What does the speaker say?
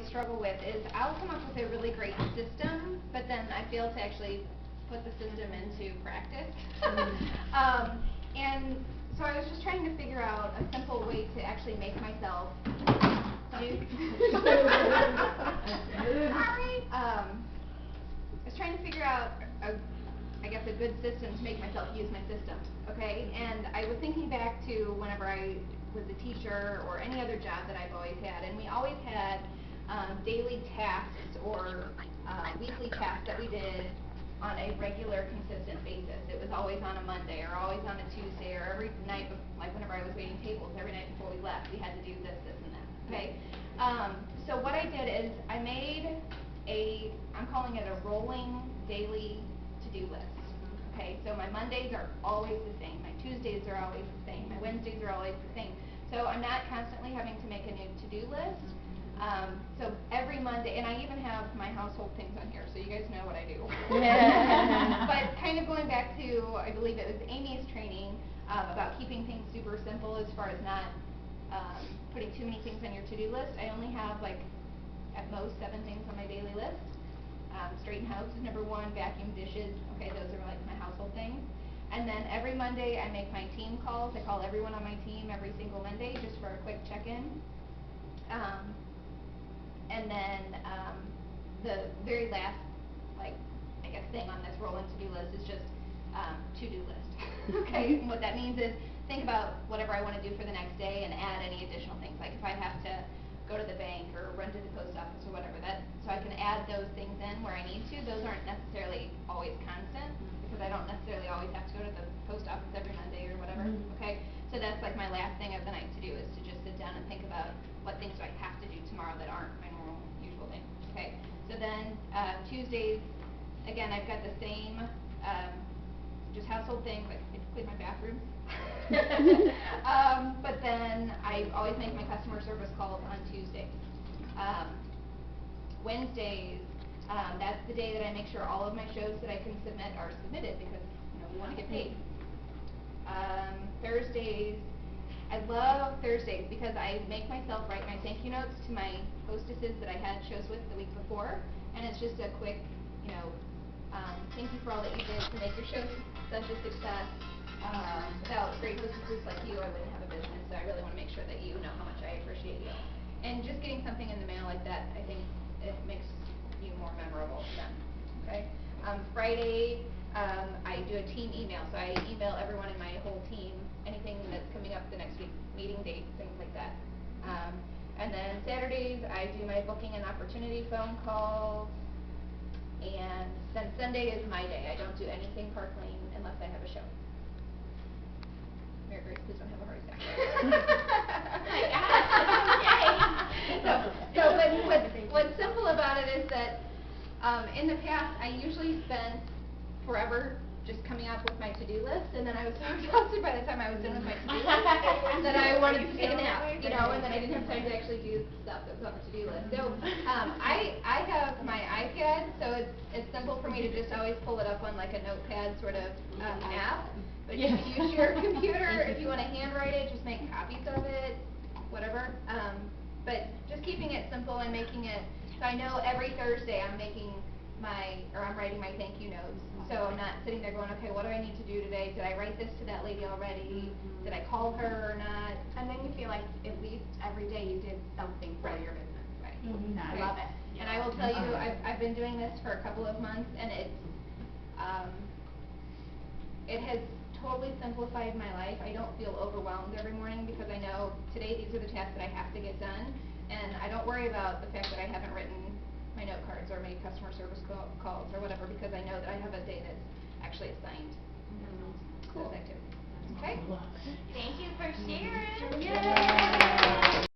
struggle with is I'll come up with a really great system, but then I fail to actually put the system into practice. And so I was just trying to figure out a simple way to actually make myself do. Sorry. I was trying to figure out I guess a good system to make myself use my system, okay? And I was thinking back to whenever I was a teacher or any other job that I've always had, and we always had daily tasks or weekly tasks that we did on a regular, consistent basis. It was always on a Monday or always on a Tuesday or every night, like whenever I was waiting tables, every night before we left, we had to do this, this, and that, okay? So what I did is I made I'm calling it a rolling daily to-do list. Okay, so my Mondays are always the same, my Tuesdays are always the same, my Wednesdays are always the same. So I'm not constantly having to make a new to-do list. So every Monday, and I even have my household things on here, so you guys know what I do. But kind of going back to, I believe it was Amy's training about keeping things super simple as far as not putting too many things on your to-do list. I only have like at most 7 things on my daily list. Straighten house is number 1, vacuum dishes, okay, those are like my household things. And then every Monday I make my team calls. I call everyone on my team every single Monday just for a quick check-in. And then the very last, like, I guess thing on this rolling to-do list is just to-do list. Okay, and what that means is think about whatever I want to do for the next day and add any additional things. Like if I have to go to the bank or run to the post office or whatever, so I can add those things in where I need to. Those aren't necessarily always constant because I don't necessarily always have to go to the post office every Monday or whatever. Okay, so that's like my last thing of the night to do is to just sit down and think about what things do I have to do tomorrow that aren't my normal usual things. Okay, so then Tuesdays, again, I've got the same just household things like clean my bathroom. But then I always make my customer service calls on Tuesdays. Wednesdays, that's the day that I make sure all of my shows that I can submit are submitted because we want to get paid. Thursdays, I love Thursdays because I make myself write my thank you notes to my hostesses that I had shows with the week before, and it's just a quick, thank you for all that you did to make your show such a success. Without great hostesses like you, I wouldn't have a business, so I really want to make sure that you know how much I appreciate you. And just getting something in the mail like that, I think it makes you more memorable to them. Okay? Friday, I do a team email, so I email everyone in my whole team anything that's coming up the next week, meeting dates, things like that. And then Saturdays, I do my booking and opportunity phone calls. And then Sunday is my day. I don't do anything park lane unless I have a show. Mary Grace, please don't have a heart attack. So what's simple about it is that in the past I usually spent forever just coming up with my to-do list, and then I was so exhausted by the time I was done with my to-do list that I wanted to take a nap, and then I didn't have time to actually do stuff that was on the to-do list. So I have my iPad, so it's simple for me to just always pull it up on like a notepad sort of app. But you can use your computer if you want to handwrite it, just make copies of it, whatever. But just keeping it simple and making it so I know every Thursday I'm writing my thank you notes. So I'm not sitting there going, okay, what do I need to do today? Did I write this to that lady already? Did I call her or not? And then you feel like at least every day you did something for your business. Right. I love it. And I will tell you, I've been doing this for a couple of months, and it has totally simplified my life. I don't feel overwhelmed every morning because I know today these are the tasks that I have to get done, and I don't worry about the fact that I haven't written my note cards or made customer service calls or whatever because I know that I have a day that's actually assigned to those activities. Okay? Thank you for sharing. Yay!